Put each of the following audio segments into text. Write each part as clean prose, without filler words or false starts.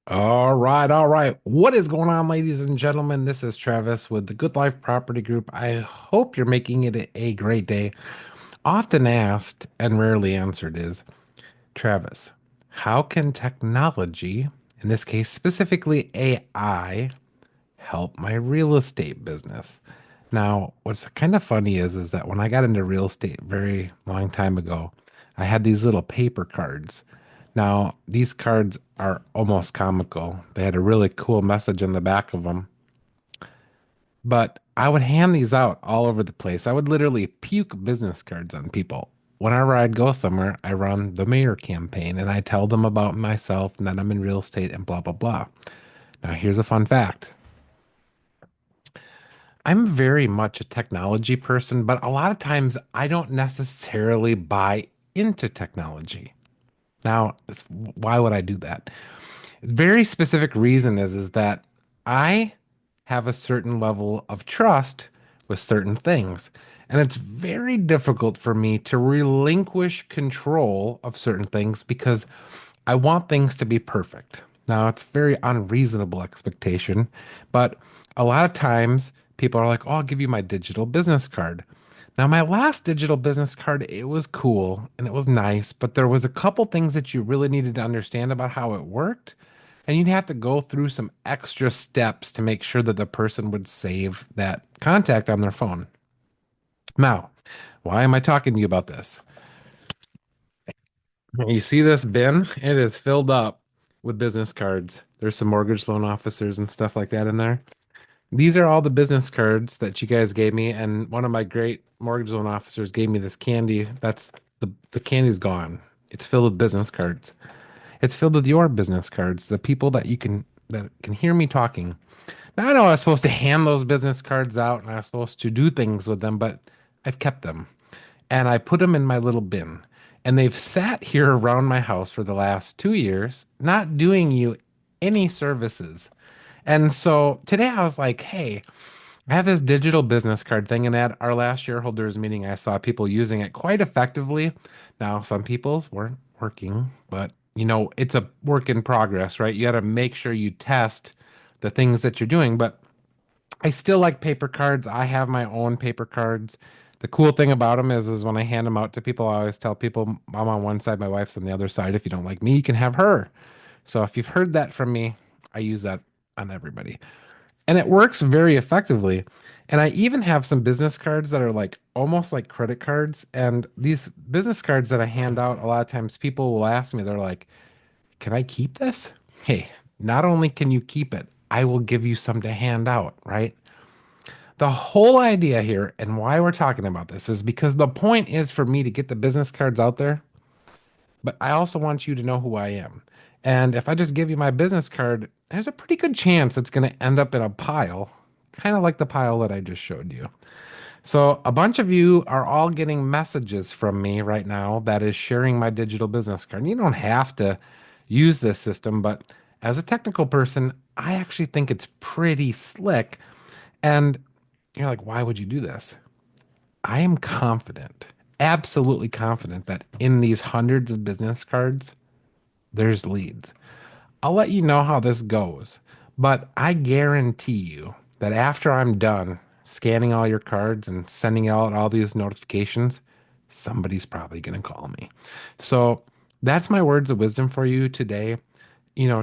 All right, all right. What is going on, ladies and gentlemen? This is Travis with the Good Life Property Group. I hope you're making it a great day. Often asked and rarely answered is, Travis, how can technology, in this case specifically AI, help my real estate business? Now, what's kind of funny is that when I got into real estate very long time ago, I had these little paper cards. Now, these cards are almost comical. They had a really cool message on the back of them, but I would hand these out all over the place. I would literally puke business cards on people. Whenever I'd go somewhere, I run the mayor campaign and I tell them about myself and that I'm in real estate and blah, blah, blah. Now, here's a fun fact. I'm very much a technology person, but a lot of times I don't necessarily buy into technology. Now, why would I do that? Very specific reason is that I have a certain level of trust with certain things, and it's very difficult for me to relinquish control of certain things because I want things to be perfect. Now, it's a very unreasonable expectation, but a lot of times people are like, "Oh, I'll give you my digital business card." Now, my last digital business card, it was cool and it was nice, but there was a couple things that you really needed to understand about how it worked, and you'd have to go through some extra steps to make sure that the person would save that contact on their phone. Now, why am I talking to you about this? You see this bin? It is filled up with business cards. There's some mortgage loan officers and stuff like that in there. These are all the business cards that you guys gave me, and one of my great mortgage loan officers gave me this candy. That's the candy's gone. It's filled with business cards. It's filled with your business cards, the people that can hear me talking. Now I know I was supposed to hand those business cards out and I was supposed to do things with them, but I've kept them and I put them in my little bin. And they've sat here around my house for the last 2 years, not doing you any services. And so today I was like, hey, I have this digital business card thing, and at our last shareholders meeting, I saw people using it quite effectively. Now, some people's weren't working, but it's a work in progress, right? You got to make sure you test the things that you're doing. But I still like paper cards. I have my own paper cards. The cool thing about them is when I hand them out to people, I always tell people I'm on one side, my wife's on the other side. If you don't like me, you can have her. So if you've heard that from me, I use that on everybody. And it works very effectively. And I even have some business cards that are like almost like credit cards. And these business cards that I hand out, a lot of times people will ask me, they're like, can I keep this? Hey, not only can you keep it, I will give you some to hand out, right? The whole idea here and why we're talking about this is because the point is for me to get the business cards out there, but I also want you to know who I am. And if I just give you my business card, there's a pretty good chance it's going to end up in a pile, kind of like the pile that I just showed you. So a bunch of you are all getting messages from me right now that is sharing my digital business card. And you don't have to use this system, but as a technical person, I actually think it's pretty slick. And you're like, why would you do this? I am confident, absolutely confident that in these hundreds of business cards, there's leads. I'll let you know how this goes, but I guarantee you that after I'm done scanning all your cards and sending out all these notifications, somebody's probably going to call me. So that's my words of wisdom for you today.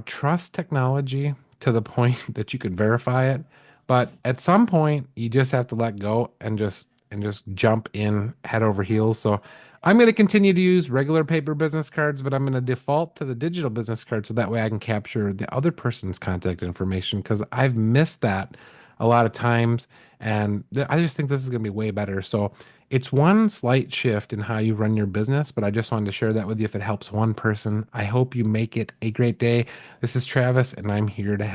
Trust technology to the point that you can verify it, but at some point you just have to let go and just jump in head over heels. So I'm going to continue to use regular paper business cards, but I'm going to default to the digital business card so that way I can capture the other person's contact information because I've missed that a lot of times. And I just think this is going to be way better. So it's one slight shift in how you run your business, but I just wanted to share that with you if it helps one person. I hope you make it a great day. This is Travis, and I'm here to help.